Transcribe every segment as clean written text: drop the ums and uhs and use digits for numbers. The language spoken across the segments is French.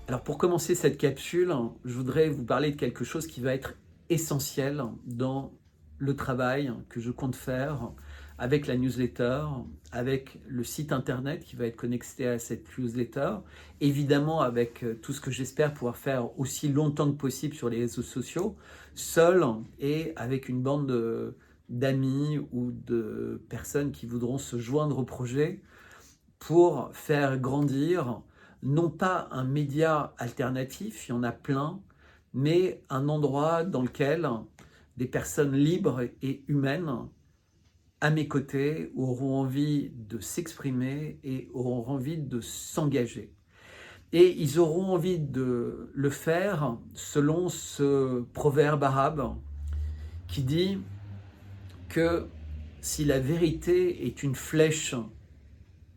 Alors pour commencer cette capsule, je voudrais vous parler de quelque chose qui va être essentiel dans le travail que je compte faire avec la newsletter, avec le site internet qui va être connecté à cette newsletter, évidemment avec tout ce que j'espère pouvoir faire aussi longtemps que possible sur les réseaux sociaux, seul et avec une bande d'amis ou de personnes qui voudront se joindre au projet pour faire grandir non pas un média alternatif, il y en a plein, mais un endroit dans lequel des personnes libres et humaines à mes côtés auront envie de s'exprimer et auront envie de s'engager. Et ils auront envie de le faire selon ce proverbe arabe qui dit que si la vérité est une flèche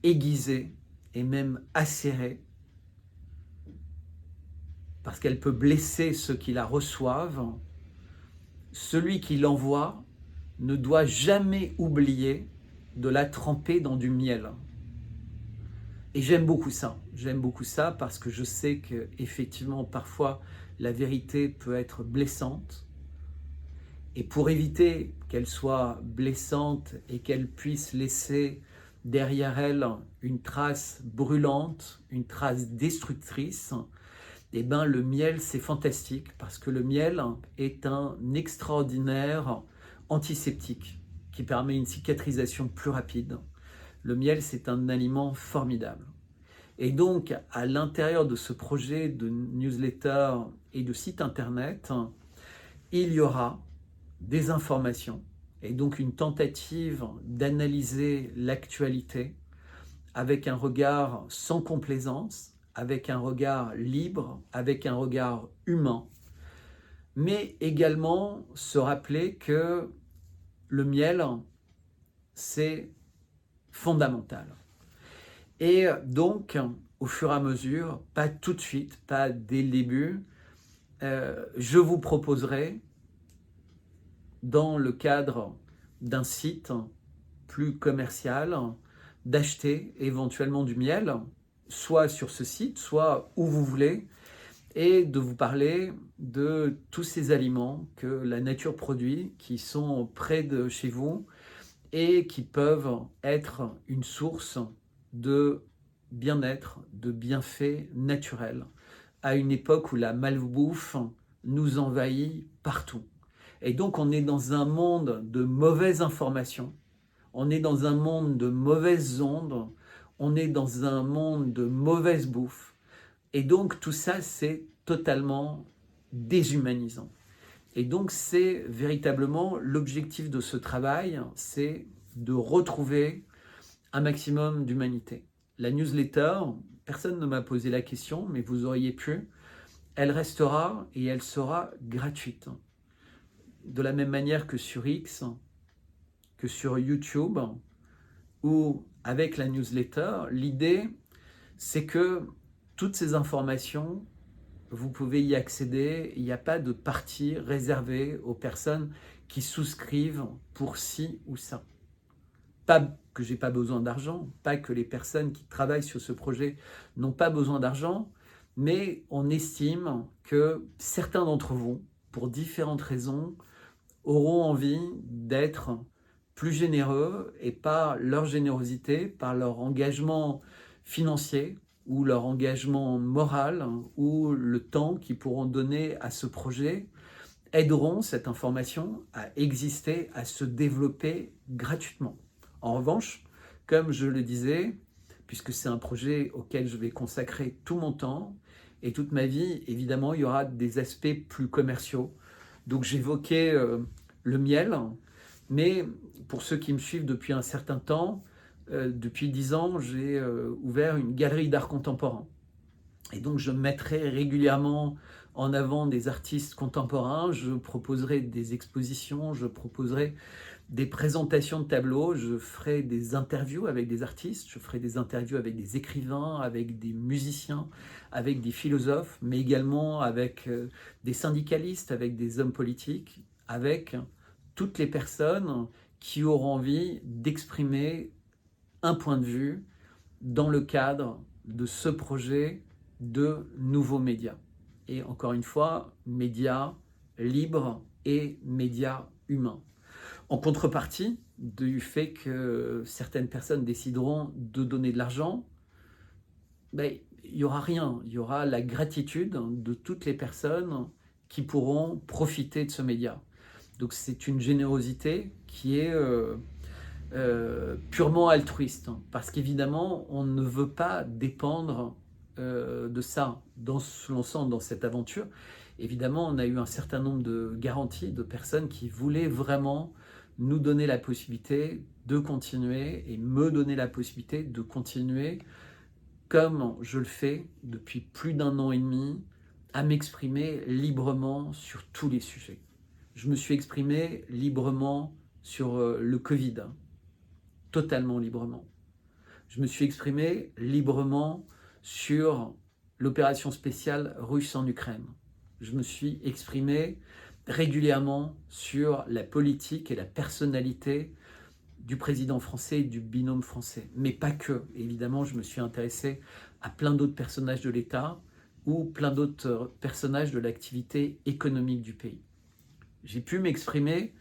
aiguisée et même acérée, parce qu'elle peut blesser ceux qui la reçoivent, celui qui l'envoie ne doit jamais oublier de la tremper dans du miel. Et j'aime beaucoup ça parce que je sais qu'effectivement parfois la vérité peut être blessante. Et pour éviter qu'elle soit blessante et qu'elle puisse laisser derrière elle une trace brûlante, une trace destructrice, eh ben, le miel, c'est fantastique parce que le miel est un extraordinaire antiseptique qui permet une cicatrisation plus rapide. Le miel, c'est un aliment formidable. Et donc, à l'intérieur de ce projet de newsletter et de site internet, il y aura des informations et donc une tentative d'analyser l'actualité avec un regard sans complaisance, avec un regard libre, avec un regard humain, mais également se rappeler que le miel, c'est fondamental. Et donc, au fur et à mesure, pas tout de suite, pas dès le début, je vous proposerai, dans le cadre d'un site plus commercial, d'acheter éventuellement du miel, soit sur ce site, soit où vous voulez, et de vous parler de tous ces aliments que la nature produit, qui sont près de chez vous et qui peuvent être une source de bien-être, de bienfaits naturels, à une époque où la malbouffe nous envahit partout. Et donc on est dans un monde de mauvaises informations, on est dans un monde de mauvaises ondes, on est dans un monde de mauvaise bouffe. Et donc tout ça, c'est totalement déshumanisant. Et donc c'est véritablement l'objectif de ce travail, c'est de retrouver un maximum d'humanité. La newsletter, personne ne m'a posé la question, mais vous auriez pu, elle restera et elle sera gratuite. De la même manière que sur X, que sur YouTube, ou avec la newsletter, l'idée, c'est que toutes ces informations, vous pouvez y accéder. Il n'y a pas de partie réservée aux personnes qui souscrivent pour ci ou ça. Pas que j'ai pas besoin d'argent, pas que les personnes qui travaillent sur ce projet n'ont pas besoin d'argent, mais on estime que certains d'entre vous, pour différentes raisons, auront envie d'être plus généreux et par leur générosité, par leur engagement financier ou leur engagement moral ou le temps qu'ils pourront donner à ce projet, aideront cette information à exister, à se développer gratuitement. En revanche, comme je le disais, puisque c'est un projet auquel je vais consacrer tout mon temps et toute ma vie, évidemment, il y aura des aspects plus commerciaux. Donc j'évoquais le miel, mais pour ceux qui me suivent depuis un certain temps, depuis 10 ans, j'ai ouvert une galerie d'art contemporain. Et donc je mettrai régulièrement en avant des artistes contemporains, je proposerai des expositions, je proposerai des présentations de tableaux, je ferai des interviews avec des artistes, je ferai des interviews avec des écrivains, avec des musiciens, avec des philosophes, mais également avec des syndicalistes, avec des hommes politiques, avec toutes les personnes qui auront envie d'exprimer un point de vue dans le cadre de ce projet de nouveaux médias. Et encore une fois, médias libres et médias humains. En contrepartie du fait que certaines personnes décideront de donner de l'argent, ben, il n'y aura rien. Il y aura la gratitude de toutes les personnes qui pourront profiter de ce média. Donc c'est une générosité qui est purement altruiste, parce qu'évidemment, on ne veut pas dépendre de ça dans se lançant dans cette aventure. Évidemment, on a eu un certain nombre de garanties de personnes qui voulaient vraiment nous donner la possibilité de continuer et me donner la possibilité de continuer comme je le fais depuis plus d'1 an et demi, à m'exprimer librement sur tous les sujets. Je me suis exprimé librement sur le Covid, totalement librement. Je me suis exprimé librement sur l'opération spéciale russe en Ukraine. Je me suis exprimé régulièrement sur la politique et la personnalité du président français et du binôme français. Mais pas que. Évidemment, je me suis intéressé à plein d'autres personnages de l'État ou plein d'autres personnages de l'activité économique du pays. J'ai pu m'exprimer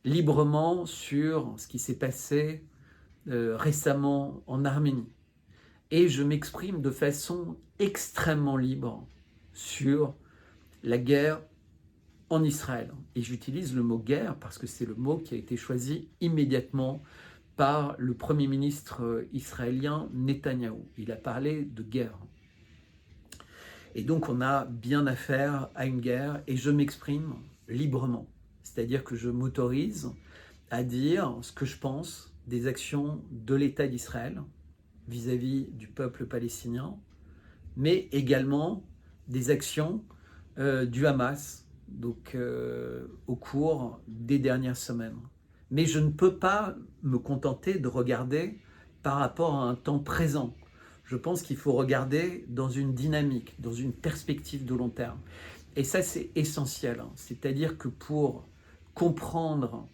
librement sur ce qui s'est passé récemment en Arménie. Et je m'exprime de façon extrêmement libre sur la guerre en Israël. Et j'utilise le mot guerre parce que c'est le mot qui a été choisi immédiatement par le Premier ministre israélien Netanyahou. Il a parlé de guerre. Et donc on a bien affaire à une guerre et je m'exprime librement. C'est-à-dire que je m'autorise à dire ce que je pense des actions de l'État d'Israël vis-à-vis du peuple palestinien, mais également des actions du Hamas, donc au cours des dernières semaines. Mais je ne peux pas me contenter de regarder par rapport à un temps présent. Je pense qu'il faut regarder dans une dynamique, dans une perspective de long terme. Et ça, c'est essentiel. C'est-à-dire que pour comprendre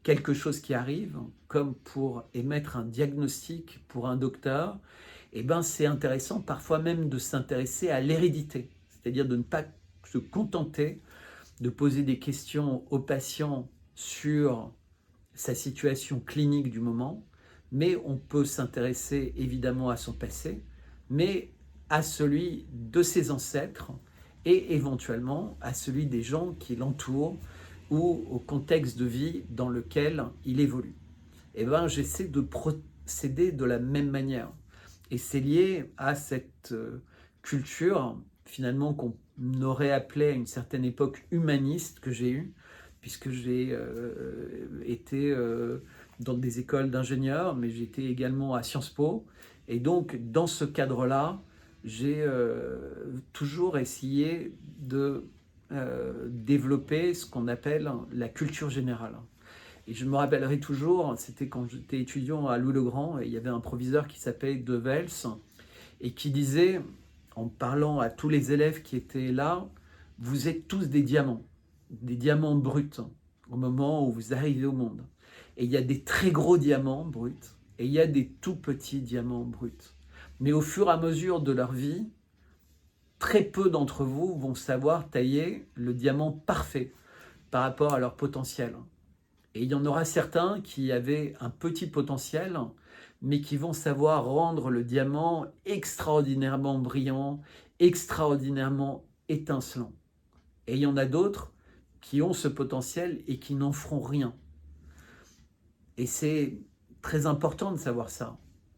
quelque chose qui arrive, comme pour émettre un diagnostic pour un docteur, eh ben, c'est intéressant parfois même de s'intéresser à l'hérédité. C'est-à-dire de ne pas se contenter de poser des questions aux patients sur sa situation clinique du moment, mais on peut s'intéresser évidemment à son passé, mais à celui de ses ancêtres et éventuellement à celui des gens qui l'entourent ou au contexte de vie dans lequel il évolue. Et ben, j'essaie de procéder de la même manière. Et c'est lié à cette culture, finalement, qu'on aurait appelée à une certaine époque humaniste que j'ai eue, puisque j'ai été dans des écoles d'ingénieurs, mais j'étais également à Sciences Po. Et donc, dans ce cadre-là, j'ai toujours essayé de développer ce qu'on appelle la culture générale. Et je me rappellerai toujours, c'était quand j'étais étudiant à Louis-le-Grand, et il y avait un proviseur qui s'appelait De Vels, et qui disait, en parlant à tous les élèves qui étaient là, vous êtes tous des diamants bruts, au moment où vous arrivez au monde. Et il y a des très gros diamants bruts, et il y a des tout petits diamants bruts. Mais au fur et à mesure de leur vie, très peu d'entre vous vont savoir tailler le diamant parfait par rapport à leur potentiel. Et il y en aura certains qui avaient un petit potentiel, mais qui vont savoir rendre le diamant extraordinairement brillant, extraordinairement étincelant. Et il y en a d'autres qui ont ce potentiel et qui n'en feront rien. Et c'est très important de savoir ça.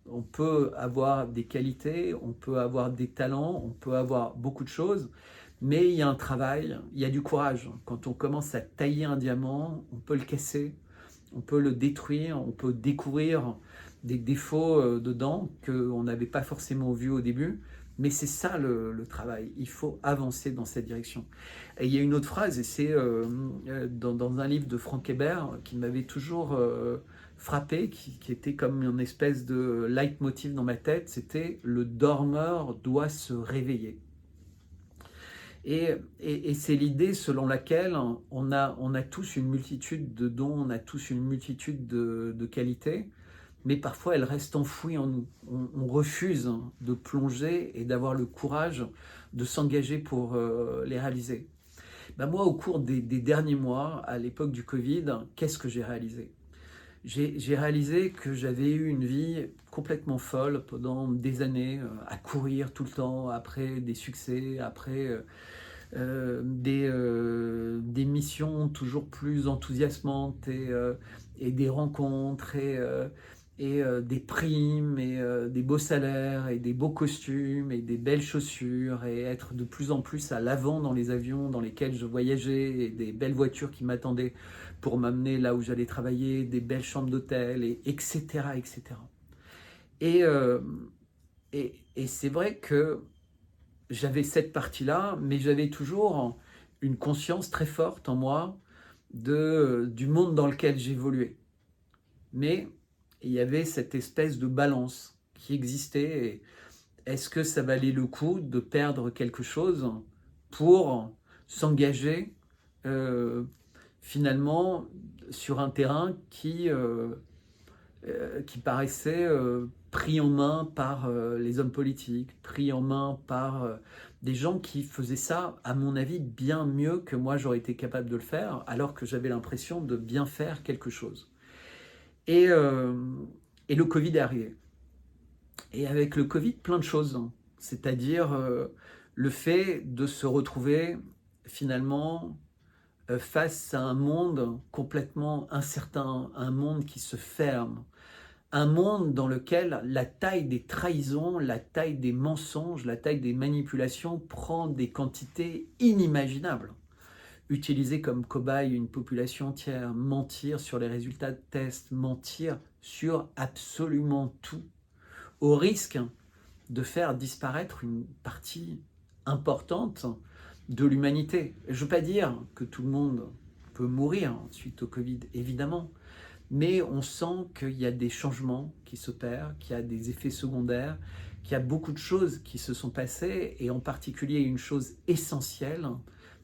On peut avoir des qualités, on peut avoir des talents, on peut avoir beaucoup de choses, mais il y a un travail, il y a du courage. Quand on commence à tailler un diamant, on peut le casser, on peut le détruire, on peut découvrir des défauts dedans qu'on n'avait pas forcément vus au début, mais c'est ça le travail. Il faut avancer dans cette direction. Et il y a une autre phrase, et c'est dans un livre de Frank Hébert qui m'avait toujours frappé, qui était comme une espèce de leitmotiv dans ma tête, c'était « le dormeur doit se réveiller ». Et c'est l'idée selon laquelle on a tous une multitude de dons, on a tous une multitude de qualités, mais parfois elles restent enfouies en nous. On refuse de plonger et d'avoir le courage de s'engager pour les réaliser. Ben moi, au cours des derniers mois, à l'époque du Covid, qu'est-ce que j'ai réalisé? J'ai réalisé que j'avais eu une vie complètement folle pendant des années, à courir tout le temps, après des succès, après des missions toujours plus enthousiasmantes et des rencontres et des primes et des beaux salaires et des beaux costumes et des belles chaussures et être de plus en plus à l'avant dans les avions dans lesquels je voyageais et des belles voitures qui m'attendaient pour m'amener là où j'allais travailler, des belles chambres d'hôtel, etc., etc. Et, euh, et c'est vrai que j'avais cette partie-là, mais j'avais toujours une conscience très forte en moi du monde dans lequel j'évoluais. Mais il y avait cette espèce de balance qui existait. Et est-ce que ça valait le coup de perdre quelque chose pour s'engager euh, finalement sur un terrain qui paraissait pris en main par les hommes politiques, pris en main par des gens qui faisaient ça, à mon avis, bien mieux que moi j'aurais été capable de le faire, alors que j'avais l'impression de bien faire quelque chose. Et, euh, et le Covid est arrivé. Et avec le Covid, plein de choses, hein. C'est-à-dire le fait de se retrouver finalement face à un monde complètement incertain, un monde qui se ferme, un monde dans lequel la taille des trahisons, la taille des mensonges, la taille des manipulations prend des quantités inimaginables. Utiliser comme cobaye une population entière, mentir sur les résultats de tests, mentir sur absolument tout, au risque de faire disparaître une partie importante de l'humanité. Je ne veux pas dire que tout le monde peut mourir suite au Covid, évidemment, mais on sent qu'il y a des changements qui s'opèrent, qu'il y a des effets secondaires, qu'il y a beaucoup de choses qui se sont passées, et en particulier une chose essentielle,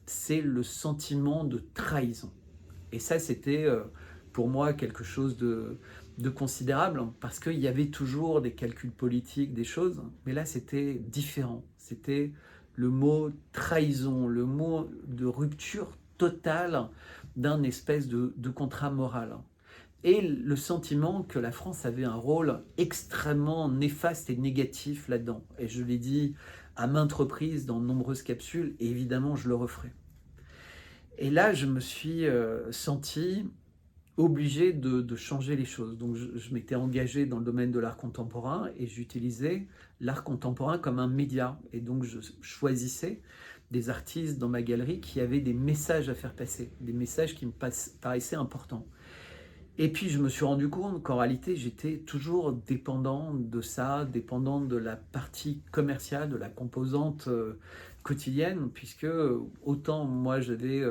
c'est le sentiment de trahison. Et ça, c'était pour moi quelque chose de considérable, parce qu'il y avait toujours des calculs politiques, des choses, mais là, c'était différent. C'était le mot trahison, le mot de rupture totale d'un espèce de contrat moral. Et le sentiment que la France avait un rôle extrêmement néfaste et négatif là-dedans. Et je l'ai dit à maintes reprises dans de nombreuses capsules, et évidemment je le referai. Et là, je me suis senti obligé de changer les choses. Donc je m'étais engagé dans le domaine de l'art contemporain et j'utilisais l'art contemporain comme un média. Et donc je choisissais des artistes dans ma galerie qui avaient des messages à faire passer, des messages qui me paraissaient importants. Et puis je me suis rendu compte qu'en réalité j'étais toujours dépendant de ça, dépendant de la partie commerciale, de la composante quotidienne, puisque autant moi j'avais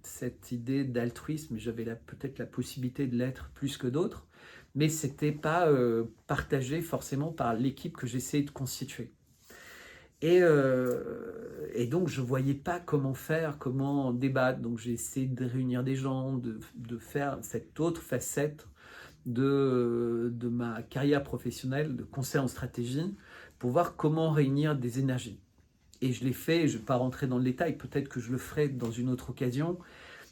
cette idée d'altruisme, j'avais peut-être la possibilité de l'être plus que d'autres, mais c'était pas partagé forcément par l'équipe que j'essayais de constituer. Et donc, je ne voyais pas comment faire, comment débattre. Donc, j'ai essayé de réunir des gens, de faire cette autre facette de ma carrière professionnelle de conseil en stratégie pour voir comment réunir des énergies. Et je l'ai fait, je ne vais pas rentrer dans le détail, peut-être que je le ferai dans une autre occasion,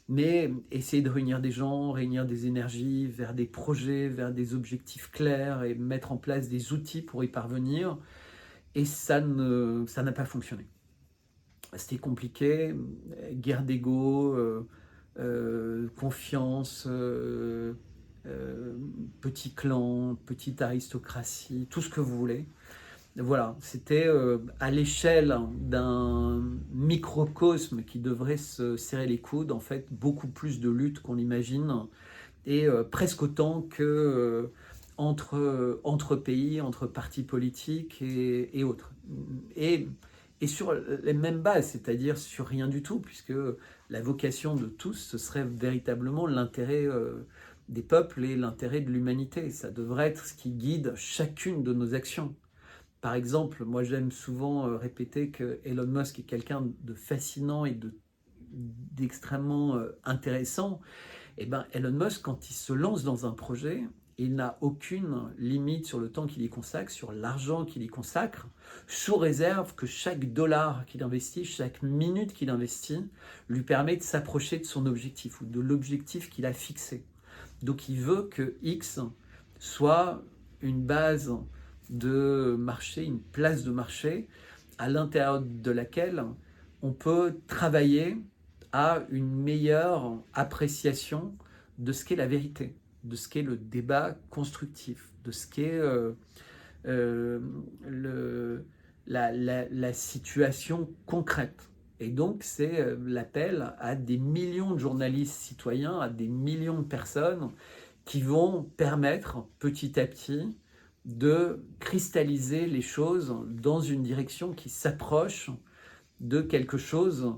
mais essayer de réunir des gens, réunir des énergies vers des projets, vers des objectifs clairs et mettre en place des outils pour y parvenir. Et ça n'a pas fonctionné. C'était compliqué, guerre d'ego, confiance, petit clan, petite aristocratie, tout ce que vous voulez. Voilà, c'était à l'échelle d'un microcosme qui devrait se serrer les coudes, en fait, beaucoup plus de lutte qu'on l'imagine, et presque autant que entre pays, entre partis politiques et autres. Et, et sur les mêmes bases, c'est-à-dire sur rien du tout, puisque la vocation de tous, ce serait véritablement l'intérêt des peuples et l'intérêt de l'humanité. Ça devrait être ce qui guide chacune de nos actions. Par exemple, moi j'aime souvent répéter que Elon Musk est quelqu'un de fascinant et d'extrêmement intéressant. Et ben Elon Musk, quand il se lance dans un projet, il n'a aucune limite sur le temps qu'il y consacre, sur l'argent qu'il y consacre, sous réserve que chaque dollar qu'il investit, chaque minute qu'il investit, lui permet de s'approcher de son objectif ou de l'objectif qu'il a fixé. Donc il veut que X soit une base de marché, une place de marché à l'intérieur de laquelle on peut travailler à une meilleure appréciation de ce qu'est la vérité, de ce qu'est le débat constructif, de ce qu'est la situation concrète. Et donc, c'est l'appel à des millions de journalistes citoyens, à des millions de personnes qui vont permettre petit à petit de cristalliser les choses dans une direction qui s'approche de quelque chose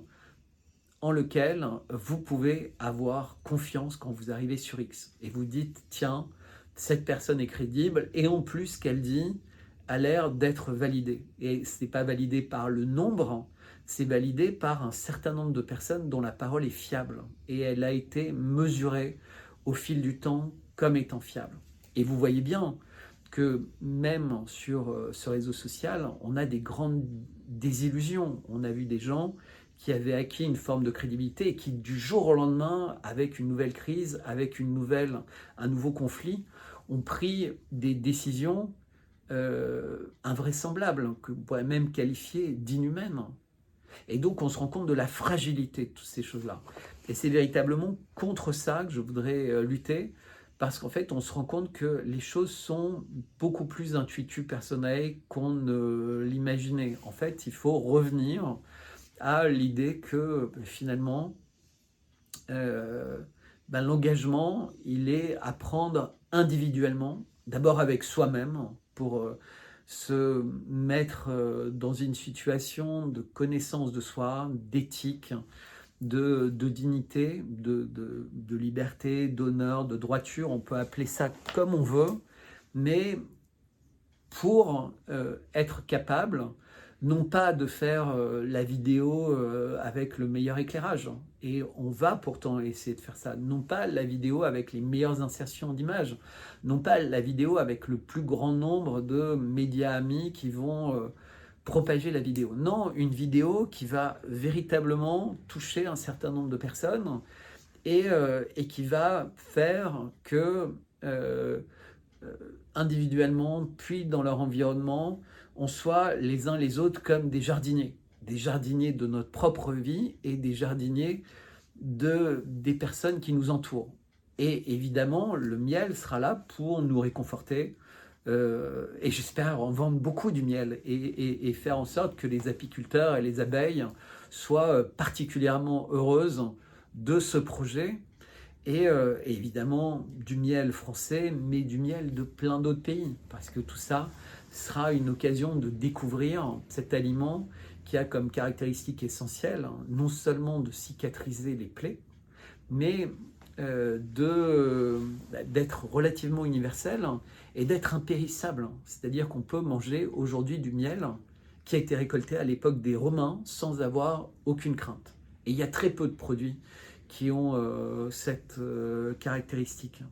en lequel vous pouvez avoir confiance quand vous arrivez sur X. Et vous dites, tiens, cette personne est crédible, et en plus, ce qu'elle dit a l'air d'être validé. Et ce n'est pas validé par le nombre, c'est validé par un certain nombre de personnes dont la parole est fiable. Et elle a été mesurée au fil du temps comme étant fiable. Et vous voyez bien que même sur ce réseau social, on a des grandes désillusions. On a vu des gens qui avaient acquis une forme de crédibilité et qui, du jour au lendemain, avec une nouvelle crise, avec un nouveau conflit, ont pris des décisions invraisemblables, que vous pourrez même qualifier d'inhumaines. Et donc, on se rend compte de la fragilité de toutes ces choses-là. Et c'est véritablement contre ça que je voudrais lutter, parce qu'en fait, on se rend compte que les choses sont beaucoup plus intuitu personnelles qu'on ne l'imaginait. En fait, il faut revenir à l'idée que finalement, l'engagement, il est à prendre individuellement, d'abord avec soi-même, pour se mettre dans une situation de connaissance de soi, d'éthique, de dignité, de liberté, d'honneur, de droiture, on peut appeler ça comme on veut, mais pour être capable, non pas de faire la vidéo avec le meilleur éclairage, et on va pourtant essayer de faire ça, non pas la vidéo avec les meilleures insertions d'images, non pas la vidéo avec le plus grand nombre de médias amis qui vont propager la vidéo. Non, une vidéo qui va véritablement toucher un certain nombre de personnes et qui va faire que individuellement, puis dans leur environnement, on soit les uns les autres comme des jardiniers de notre propre vie et des jardiniers des personnes qui nous entourent. Et évidemment, le miel sera là pour nous réconforter, et j'espère en vendre beaucoup du miel et faire en sorte que les apiculteurs et les abeilles soient particulièrement heureuses de ce projet. Et évidemment du miel français, mais du miel de plein d'autres pays, parce que tout ça sera une occasion de découvrir cet aliment qui a comme caractéristique essentielle non seulement de cicatriser les plaies, mais d'être relativement universel et d'être impérissable. C'est-à-dire qu'on peut manger aujourd'hui du miel qui a été récolté à l'époque des Romains sans avoir aucune crainte. Et il y a très peu de produits qui ont cette caractéristique.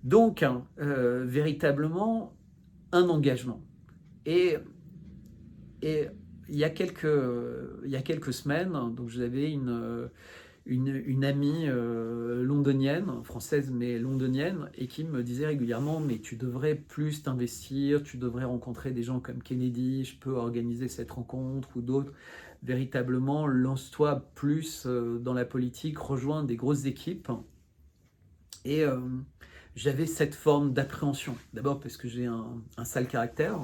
Donc, véritablement, un engagement. Et il y a quelques semaines, donc j'avais une amie londonienne, française mais londonienne, et qui me disait régulièrement « mais tu devrais plus t'investir, tu devrais rencontrer des gens comme Kennedy, je peux organiser cette rencontre ou d'autres. Véritablement, lance-toi plus dans la politique, rejoins des grosses équipes. » Et j'avais cette forme d'appréhension. D'abord parce que j'ai un sale caractère,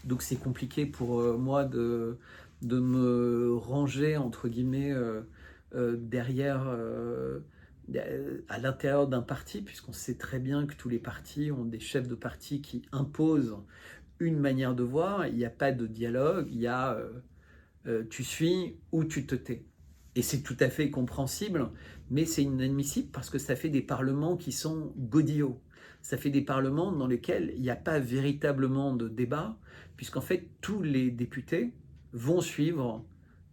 donc c'est compliqué pour moi de me ranger, entre guillemets, derrière, à l'intérieur d'un parti, puisqu'on sait très bien que tous les partis ont des chefs de parti qui imposent une manière de voir. Il n'y a pas de dialogue, il y a tu suis ou tu te tais. Et c'est tout à fait compréhensible, mais c'est inadmissible parce que ça fait des parlements qui sont godillots. Ça fait des parlements dans lesquels il n'y a pas véritablement de débat, puisqu'en fait, tous les députés vont suivre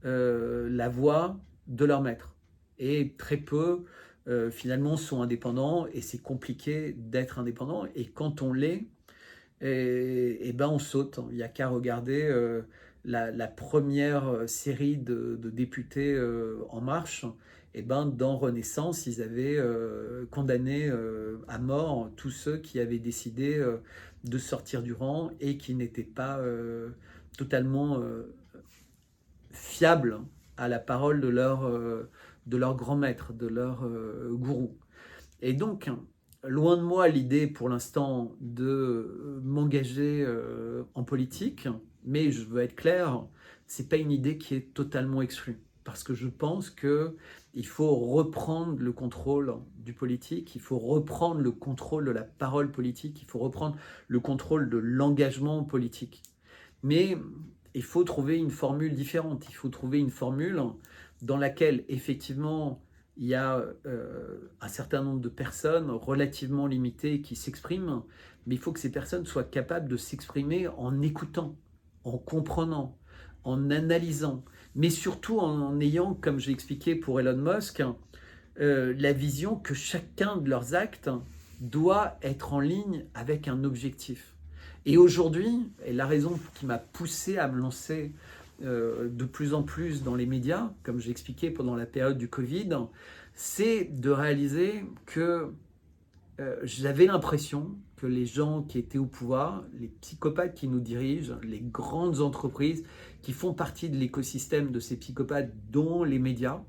la voix de leur maître. Et très peu finalement sont indépendants et c'est compliqué d'être indépendant. Et quand on l'est, et ben on saute. Il n'y a qu'à regarder la première série de députés En Marche. Et ben dans Renaissance, ils avaient condamné à mort tous ceux qui avaient décidé de sortir du rang et qui n'étaient pas totalement fiables à la parole de leur grand maître, de leur gourou. Et donc, loin de moi l'idée pour l'instant de m'engager en politique, mais je veux être clair, c'est pas une idée qui est totalement exclue. Parce que je pense qu'il faut reprendre le contrôle du politique, il faut reprendre le contrôle de la parole politique, il faut reprendre le contrôle de l'engagement politique. Mais il faut trouver une formule différente, il faut trouver une formule dans laquelle effectivement il y a un certain nombre de personnes relativement limitées qui s'expriment, mais il faut que ces personnes soient capables de s'exprimer en écoutant, en comprenant, en analysant, mais surtout en ayant, comme j'ai expliqué pour Elon Musk, la vision que chacun de leurs actes doit être en ligne avec un objectif. Et aujourd'hui, et la raison qui m'a poussé à me lancer de plus en plus dans les médias, comme j'ai expliqué pendant la période du Covid, c'est de réaliser que j'avais l'impression que les gens qui étaient au pouvoir, les psychopathes qui nous dirigent, les grandes entreprises qui font partie de l'écosystème de ces psychopathes, dont les médias,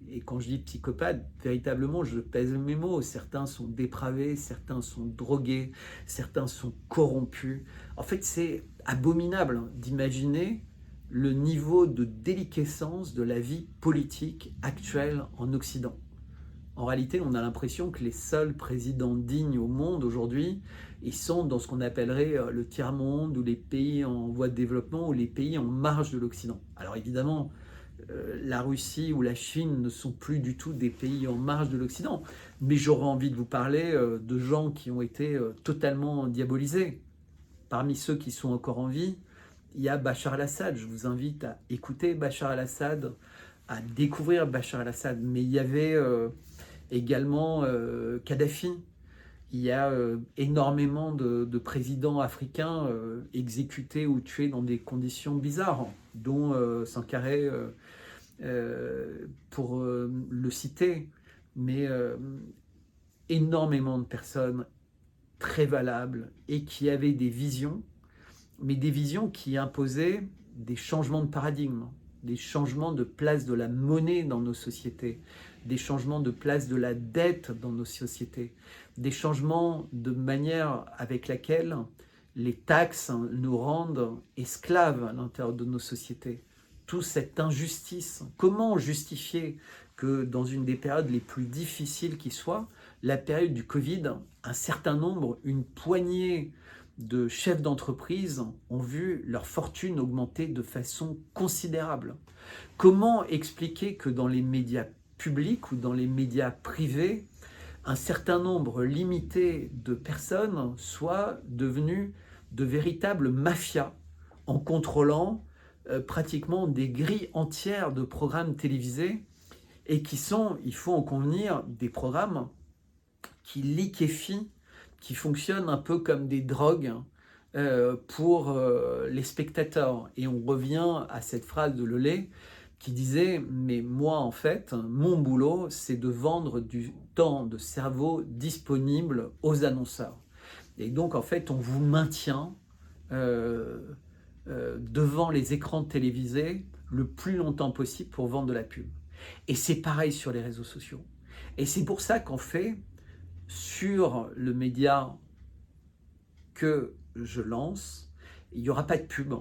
et quand je dis psychopathes, véritablement, je pèse mes mots, certains sont dépravés, certains sont drogués, certains sont corrompus. En fait, c'est abominable d'imaginer le niveau de déliquescence de la vie politique actuelle en Occident. En réalité, on a l'impression que les seuls présidents dignes au monde aujourd'hui, ils sont dans ce qu'on appellerait le tiers-monde, ou les pays en voie de développement, ou les pays en marge de l'Occident. Alors évidemment, la Russie ou la Chine ne sont plus du tout des pays en marge de l'Occident, mais j'aurais envie de vous parler de gens qui ont été totalement diabolisés. Parmi ceux qui sont encore en vie, il y a Bachar el-Assad. Je vous invite à écouter Bachar el-Assad, à découvrir Bachar el-Assad. Mais il y avait également Kadhafi. Il y a énormément de présidents africains exécutés ou tués dans des conditions bizarres, dont Sankaré, pour le citer, mais énormément de personnes très valables et qui avaient des visions, mais des visions qui imposaient des changements de paradigme, des changements de place de la monnaie dans nos sociétés, des changements de place de la dette dans nos sociétés, des changements de manière avec laquelle les taxes nous rendent esclaves à l'intérieur de nos sociétés. Toute cette injustice, comment justifier que dans une des périodes les plus difficiles qui soit, la période du Covid, un certain nombre, une poignée de chefs d'entreprise ont vu leur fortune augmenter de façon considérable. Comment expliquer que dans les médias publics ou dans les médias privés, un certain nombre limité de personnes soient devenues de véritables mafias en contrôlant pratiquement des grilles entières de programmes télévisés et qui sont, il faut en convenir, des programmes qui liquéfient, qui fonctionnent un peu comme des drogues pour les spectateurs. Et on revient à cette phrase de Lelay qui disait « Mais moi, en fait, mon boulot, c'est de vendre du temps de cerveau disponible aux annonceurs. » Et donc, en fait, on vous maintient devant les écrans télévisés le plus longtemps possible pour vendre de la pub. Et c'est pareil sur les réseaux sociaux. Et c'est pour ça qu'en fait, sur le média que je lance, il n'y aura pas de pub.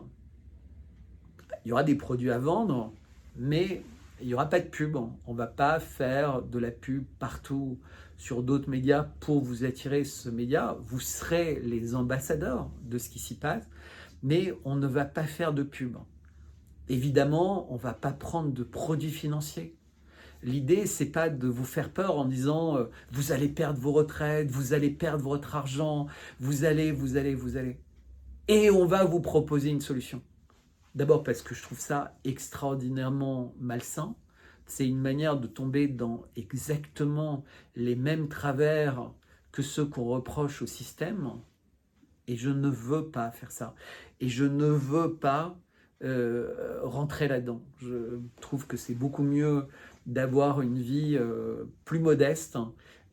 Il y aura des produits à vendre, mais il n'y aura pas de pub. On ne va pas faire de la pub partout sur d'autres médias pour vous attirer ce média. Vous serez les ambassadeurs de ce qui s'y passe, mais on ne va pas faire de pub. Évidemment, on ne va pas prendre de produits financiers. L'idée, c'est pas de vous faire peur en disant vous allez perdre vos retraites, vous allez perdre votre argent, vous allez. Et on va vous proposer une solution. D'abord parce que je trouve ça extraordinairement malsain c'est une manière de tomber dans exactement les mêmes travers que ceux qu'on reproche au système. Et je ne veux pas faire ça. Et je ne veux pas rentrer là-dedans. Je trouve que c'est beaucoup mieux d'avoir une vie plus modeste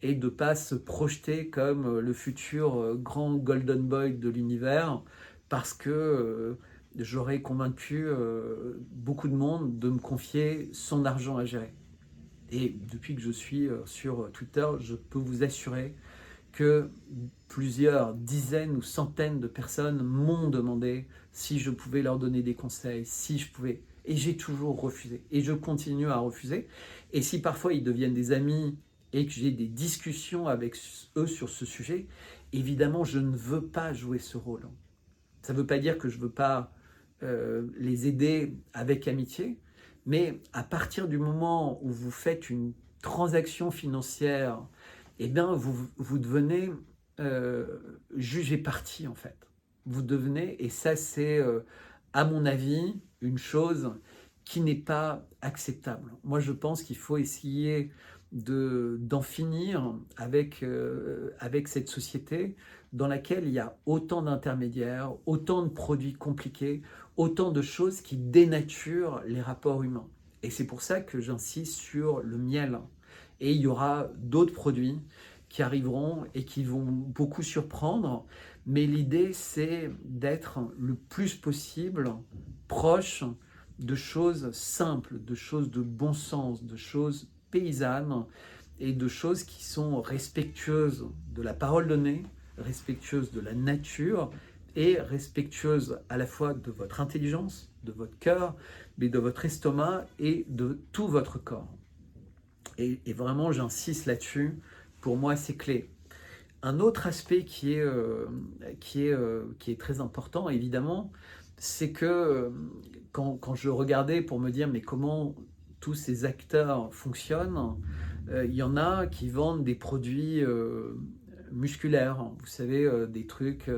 et de ne pas se projeter comme le futur grand golden boy de l'univers parce que j'aurais convaincu beaucoup de monde de me confier son argent à gérer. Et depuis que je suis sur Twitter, je peux vous assurer que plusieurs dizaines ou centaines de personnes m'ont demandé si je pouvais leur donner des conseils, si je pouvais. Et j'ai toujours refusé. Et je continue à refuser. Et si parfois ils deviennent des amis et que j'ai des discussions avec eux sur ce sujet, évidemment, je ne veux pas jouer ce rôle. Ça ne veut pas dire que je ne veux pas les aider avec amitié, mais à partir du moment où vous faites une transaction financière, eh bien, vous devenez juge et partie, en fait. Vous devenez, et ça, c'est, à mon avis, une chose qui n'est pas acceptable. Moi, je pense qu'il faut essayer d'en finir avec cette société dans laquelle il y a autant d'intermédiaires, autant de produits compliqués, autant de choses qui dénaturent les rapports humains. Et c'est pour ça que j'insiste sur le miel. Et il y aura d'autres produits qui arriveront et qui vont beaucoup surprendre. Mais l'idée, c'est d'être le plus possible proche de choses simples, de choses de bon sens, de choses paysannes et de choses qui sont respectueuses de la parole donnée, respectueuses de la nature et respectueuses à la fois de votre intelligence, de votre cœur, mais de votre estomac et de tout votre corps. Et vraiment, j'insiste là-dessus. Pour moi, c'est clé. Un autre aspect qui est très important, évidemment, c'est que quand je regardais pour me dire mais comment tous ces acteurs fonctionnent, il y en a qui vendent des produits musculaires. Vous savez, des trucs,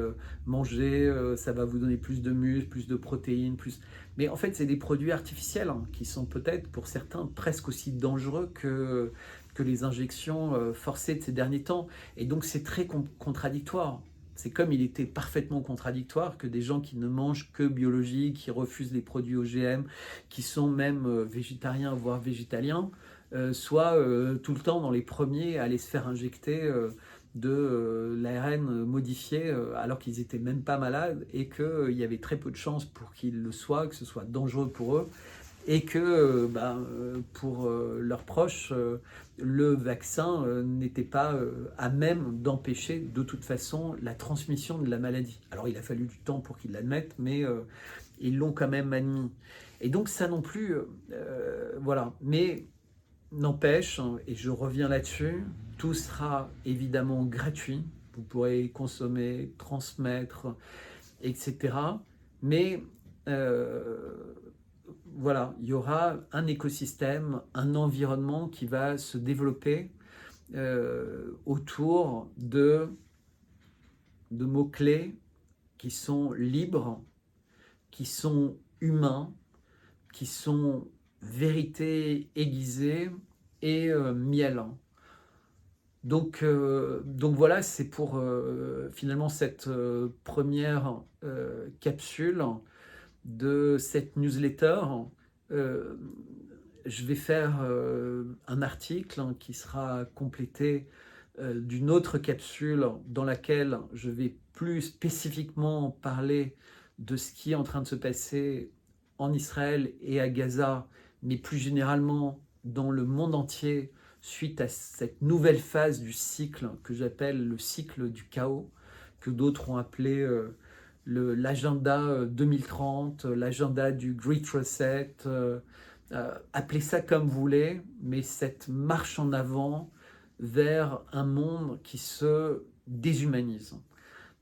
manger, ça va vous donner plus de muscles, plus de protéines, plus... Mais en fait, c'est des produits artificiels qui sont peut-être pour certains presque aussi dangereux que les injections forcées de ces derniers temps. Et donc, c'est très contradictoire. C'est comme il était parfaitement contradictoire que des gens qui ne mangent que biologique, qui refusent les produits OGM, qui sont même végétariens, voire végétaliens, soient tout le temps dans les premiers à aller se faire injecter de l'ARN modifié alors qu'ils n'étaient même pas malades et qu'il y avait très peu de chances pour qu'ils le soient, que ce soit dangereux pour eux et que pour leurs proches, le vaccin n'était pas à même d'empêcher de toute façon la transmission de la maladie. Alors il a fallu du temps pour qu'ils l'admettent, mais ils l'ont quand même admis. Et donc ça non plus, voilà. Mais n'empêche, et je reviens là-dessus, tout sera évidemment gratuit. Vous pourrez consommer, transmettre, etc. Mais voilà, il y aura un écosystème, un environnement qui va se développer autour de mots-clés qui sont libres, qui sont humains, qui sont vérité aiguisée et miel. Donc voilà, c'est pour finalement cette première capsule de cette newsletter. Je vais faire un article qui sera complété d'une autre capsule dans laquelle je vais plus spécifiquement parler de ce qui est en train de se passer en Israël et à Gaza, mais plus généralement dans le monde entier suite à cette nouvelle phase du cycle que j'appelle le cycle du chaos, que d'autres ont appelé l'agenda 2030, l'agenda du Great Reset, appelez ça comme vous voulez, mais cette marche en avant vers un monde qui se déshumanise.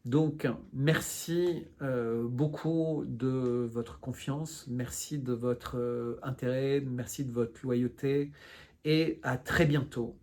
Donc, merci beaucoup de votre confiance, merci de votre intérêt, merci de votre loyauté et à très bientôt